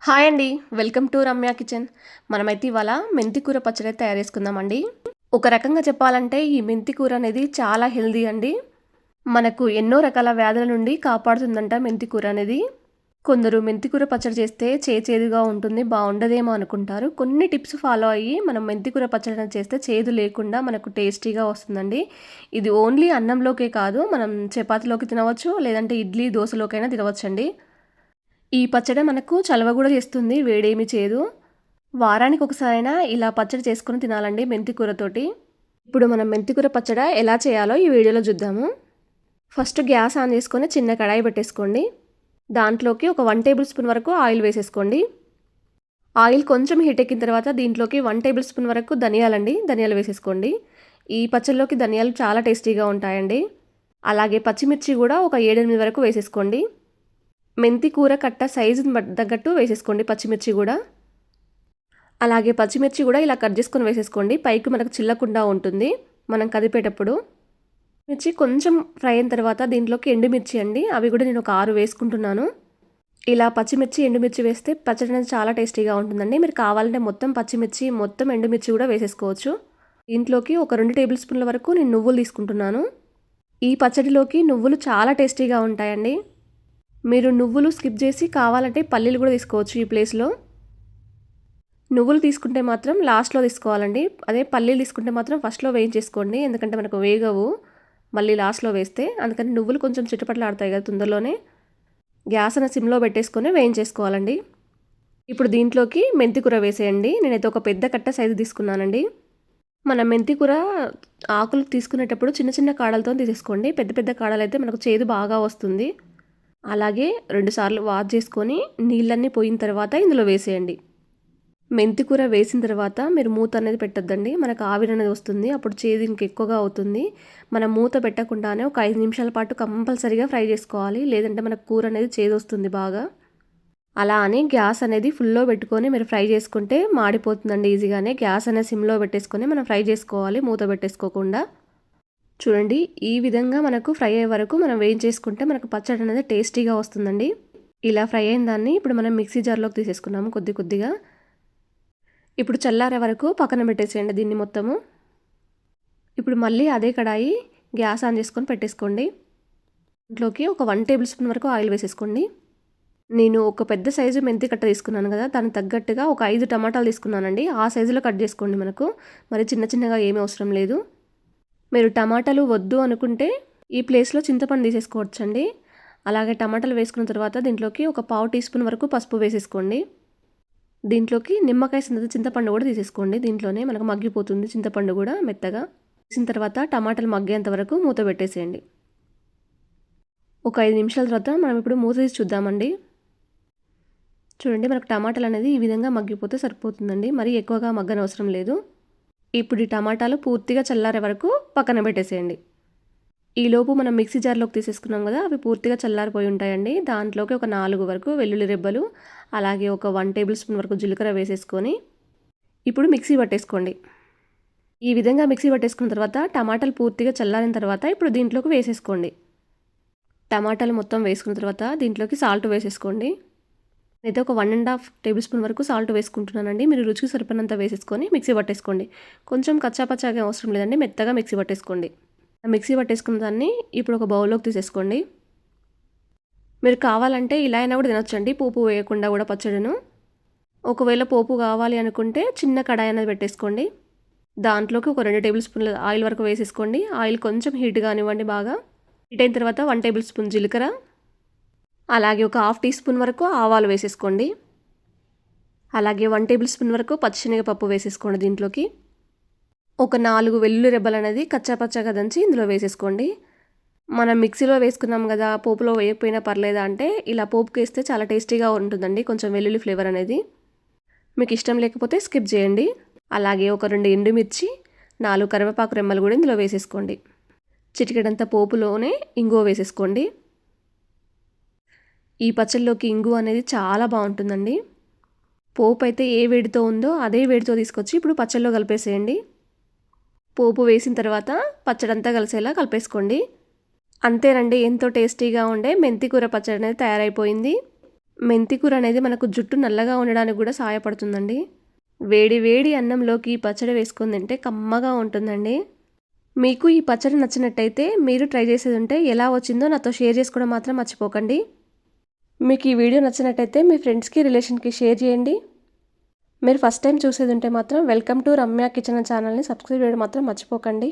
Hi అండి. Welcome to Ramya kitchen. మనమైతే ఇవాళ మెంతి కూర పచ్చడి తయారు చేసుకుందామండి. ఒక రకంగా చెప్పాలంటే ఈ మెంతి కూర అనేది చాలా హెల్తీ అండి. మనకు ఎన్నో రకాల వ్యాధుల నుండి కాపాడుతుందంట మెంతి కూర అనేది. కొందరు మెంతి కూర పచ్చడి చేస్తే చేదుగా ఉంటుంది, బాగుండదేమో అనుకుంటారు. కొన్ని టిప్స్ ఫాలో అయ్యి మనం మెంతి కూర పచ్చడి అనేది చేస్తే చేదు లేకుండా మనకు టేస్టీగా వస్తుందండి. ఇది ఓన్లీ అన్నంలోకే కాదు, మనం చపాతీలోకి తినవచ్చు, లేదంటే ఇడ్లీ దోశలోకైనా తినవచ్చండి. ఈ పచ్చడి మనకు చలవ కూడా చేస్తుంది, వేడేమి చేయదు. వారానికి ఒకసారైనా ఇలా పచ్చడి చేసుకొని తినాలండి మెంతి కూరతోటి. ఇప్పుడు మనం మెంతి కూర పచ్చడి ఎలా చేయాలో ఈ వీడియోలో చూద్దాము. ఫస్ట్ గ్యాస్ ఆన్ చేసుకొని చిన్న కడాయి పెట్టేసుకోండి. దాంట్లోకి ఒక 1 టేబుల్ స్పూన్ వరకు ఆయిల్ వేసేసుకోండి. ఆయిల్ కొంచెం హీట్ ఎక్కిన తర్వాత దీంట్లోకి 1 టేబుల్ స్పూన్ వరకు ధనియాలు వేసేసుకోండి. ఈ పచ్చడిలోకి ధనియాలు చాలా టేస్టీగా ఉంటాయండి. అలాగే పచ్చిమిర్చి కూడా ఒక 7-8 వరకు వేసేసుకోండి. మెంతి కూర కట్ట సైజుని తగ్గట్టు వేసేసుకోండి పచ్చిమిర్చి కూడా. అలాగే పచ్చిమిర్చి కూడా ఇలా కట్ చేసుకొని వేసేసుకోండి, పైకి మనకు చిల్లకుండా ఉంటుంది మనం కదిపేటప్పుడు. మిర్చి కొంచెం ఫ్రై అయిన తర్వాత దీంట్లోకి ఎండుమిర్చి అండి, అవి కూడా నేను ఒక 6 వేసుకుంటున్నాను. ఇలా పచ్చిమిర్చి ఎండుమిర్చి వేస్తే పచ్చడి అనేది చాలా టేస్టీగా ఉంటుందండి. మీరు కావాలంటే మొత్తం పచ్చిమిర్చి మొత్తం ఎండుమిర్చి కూడా వేసేసుకోవచ్చు. దీంట్లోకి ఒక 2 టేబుల్ స్పూన్ల వరకు నేను నువ్వులు తీసుకుంటున్నాను. ఈ పచ్చడిలోకి నువ్వులు చాలా టేస్టీగా ఉంటాయండి. మీరు నువ్వులు స్కిప్ చేసి కావాలంటే పల్లీలు కూడా తీసుకోవచ్చు ఈ ప్లేస్లో. నువ్వులు తీసుకుంటే మాత్రం లాస్ట్లో తీసుకోవాలండి, అదే పల్లీలు తీసుకుంటే మాత్రం ఫస్ట్లో వేయించేసుకోండి, ఎందుకంటే మనకు వేగవు మళ్ళీ లాస్ట్లో వేస్తే. అందుకని నువ్వులు కొంచెం చిటపటలాడతాయి కదా తొందరలోనే. గ్యాస్ అన్న సిమ్లో పెట్టేసుకొని వేయించేసుకోవాలండి. ఇప్పుడు దీంట్లోకి మెంతి కూర వేసేయండి. నేనైతే ఒక పెద్ద కట్ట సైజు తీసుకున్నానండి. మన మెంతి కూర ఆకులు తీసుకునేటప్పుడు చిన్న చిన్న కాడలతో తీసేసుకోండి, పెద్ద పెద్ద కాడలు అయితే మనకు చేదు బాగా వస్తుంది. అలాగే 2 సార్లు వాష్ చేసుకొని నీళ్ళన్నీ పోయిన తర్వాత ఇందులో వేసేయండి. మెంతి కూర వేసిన తర్వాత మీరు మూత అనేది పెట్టొద్దండి, మనకు ఆవిరి అనేది వస్తుంది, అప్పుడు చేదు ఇంకెక్కువగా అవుతుంది. మనం మూత పెట్టకుండానే ఒక 5 నిమిషాల పాటు కంపల్సరీగా ఫ్రై చేసుకోవాలి, లేదంటే మనకు కూర అనేది చేదు వస్తుంది బాగా. అలా అని గ్యాస్ అనేది ఫుల్లో పెట్టుకొని మీరు ఫ్రై చేసుకుంటే మాడిపోతుందండి ఈజీగానే. గ్యాస్ అనేది సిమ్లో పెట్టేసుకొని మనం ఫ్రై చేసుకోవాలి, మూత పెట్టేసుకోకుండా. చూడండి, ఈ విధంగా మనకు ఫ్రై అయ్యే వరకు మనం వేయించేసుకుంటే మనకు పచ్చడి అనేది టేస్టీగా వస్తుందండి. ఇలా ఫ్రై అయిన దాన్ని ఇప్పుడు మనం మిక్సీ జార్లోకి తీసేసుకున్నాము కొద్ది కొద్దిగా. ఇప్పుడు చల్లారే వరకు పక్కన పెట్టేసేయండి దీన్ని మొత్తము. ఇప్పుడు మళ్ళీ అదే కడాయి గ్యాస్ ఆన్ చేసుకొని పెట్టేసుకోండి. ఇంట్లోకి ఒక 1 టేబుల్ స్పూన్ వరకు ఆయిల్ వేసేసుకోండి. నేను ఒక పెద్ద సైజు మెంతి కట్ట తీసుకున్నాను కదా, దానికి తగ్గట్టుగా ఒక 5 టమాటాలు తీసుకున్నానండి. ఆ సైజులో కట్ చేసుకోండి, మనకు మరి చిన్న చిన్నగా ఏమీ అవసరం లేదు. మీరు టమాటాలు వద్దు అనుకుంటే ఈ ప్లేస్లో చింతపండు తీసేసుకోవచ్చండి. అలాగే టమాటాలు వేసుకున్న తర్వాత దీంట్లోకి ఒక 1/2 టీ స్పూన్ వరకు పసుపు వేసేసుకోండి. దీంట్లోకి నిమ్మకాయ చింతపండు కూడా తీసేసుకోండి, దీంట్లోనే మనకు మగ్గిపోతుంది చింతపండు కూడా మెత్తగా. వేసిన తర్వాత టమాటాలు మగ్గేంత వరకు మూత పెట్టేసేయండి. ఒక 5 నిమిషాల తర్వాత మనం ఇప్పుడు మూత తీసి చూద్దామండి. చూడండి, మనకు టమాటాలు అనేది ఈ విధంగా మగ్గిపోతే సరిపోతుందండి, మరి ఎక్కువగా మగ్గనవసరం లేదు. ఇప్పుడు ఈ టమాటాలు పూర్తిగా చల్లారే వరకు పక్కన పెట్టేసేయండి. ఈలోపు మనం మిక్సీ జార్లోకి తీసేసుకున్నాం కదా, అవి పూర్తిగా చల్లారిపోయి ఉంటాయండి. దాంట్లోకి ఒక 4 వరకు వెల్లుల్లి రెబ్బలు, అలాగే ఒక 1 టేబుల్ స్పూన్ వరకు జీలకర్ర వేసేసుకొని ఇప్పుడు మిక్సీ పట్టేసుకోండి. ఈ విధంగా మిక్సీ పట్టేసుకున్న తర్వాత టమాటాలు పూర్తిగా చల్లారిన తర్వాత ఇప్పుడు దీంట్లోకి వేసేసుకోండి. టమాటాలు మొత్తం వేసుకున్న తర్వాత దీంట్లోకి సాల్ట్ వేసేసుకోండి. అయితే ఒక 1.5 టేబుల్ స్పూన్ వరకు సాల్ట్ వేసుకుంటున్నానండి. మీరు రుచికి సరిపడినంత వేసేసుకొని మిక్సీ పట్టేసుకోండి. కొంచెం కచ్చాపచ్చాగా అవసరం లేదండి, మెత్తగా మిక్సీ పట్టేసుకోండి. మిక్సీ పట్టేసుకున్న దాన్ని ఇప్పుడు ఒక బౌల్లోకి తీసేసుకోండి. మీరు కావాలంటే ఇలా అయినా కూడా తినొచ్చండి, పోపు వేయకుండా కూడా పచ్చడిను. ఒకవేళ పోపు కావాలి అనుకుంటే చిన్న కడాయి అనేది పెట్టేసుకోండి. దాంట్లోకి ఒక 2 టేబుల్ స్పూన్ల ఆయిల్ వరకు వేసేసుకోండి. ఆయిల్ కొంచెం హీట్ కానివ్వండి బాగా. హీట్ అయిన తర్వాత 1 టేబుల్ స్పూన్ జీలకర్ర, అలాగే ఒక 1/2 టీ స్పూన్ వరకు ఆవాలు వేసేసుకోండి. అలాగే 1 టేబుల్ స్పూన్ వరకు పచ్చిశనగపప్పు వేసేసుకోండి. దీంట్లోకి ఒక 4 వెల్లుల్లి రెబ్బలు అనేది కచ్చాపచ్చాగా దంచి ఇందులో వేసేసుకోండి. మనం మిక్సీలో వేసుకున్నాం కదా, పోపులో వేయకపోయినా పర్లేదా అంటే ఇలా పోపుకి వేస్తే చాలా టేస్టీగా ఉంటుందండి, కొంచెం వెల్లుల్లి ఫ్లేవర్ అనేది. మీకు ఇష్టం లేకపోతే స్కిప్ చేయండి. అలాగే ఒక 2 ఎండుమిర్చి, 4 కరివేపాకు రెమ్మలు కూడా ఇందులో వేసేసుకోండి. చిటికెడంత పోపులోనే ఇంగువ వేసేసుకోండి. ఈ పచ్చళ్ళలోకి ఇంగువ అనేది చాలా బాగుంటుందండి. పోపు అయితే ఏ వేడితో ఉందో అదే వేడితో తీసుకొచ్చి ఇప్పుడు పచ్చళ్ళలో కలిపేసేయండి. పోపు వేసిన తర్వాత పచ్చడంతా కలిసేలా కలిపేసుకోండి. అంతేనండి, ఎంతో టేస్టీగా ఉండే మెంతి కూర పచ్చడి అనేది తయారైపోయింది. మెంతి కూర అనేది మనకు జుట్టు నల్లగా ఉండడానికి కూడా సహాయపడుతుందండి. వేడి వేడి అన్నంలోకి ఈ పచ్చడి వేసుకొని తింటే కమ్మగా ఉంటుందండి. మీకు ఈ పచ్చడి నచ్చినట్టయితే మీరు ట్రై చేసేది ఉంటే ఎలా వచ్చిందో నాతో షేర్ చేసుకోవడం మాత్రం మర్చిపోకండి. మీకు ఈ వీడియో నచ్చినట్టయితే మీ ఫ్రెండ్స్కి రిలేషన్కి షేర్ చేయండి. మీరు ఫస్ట్ టైం చూసేది ఉంటే మాత్రం వెల్కమ్ టు రమ్య కిచెన్ ఛానల్ని సబ్స్క్రైబ్ చేయడం మాత్రం మర్చిపోకండి.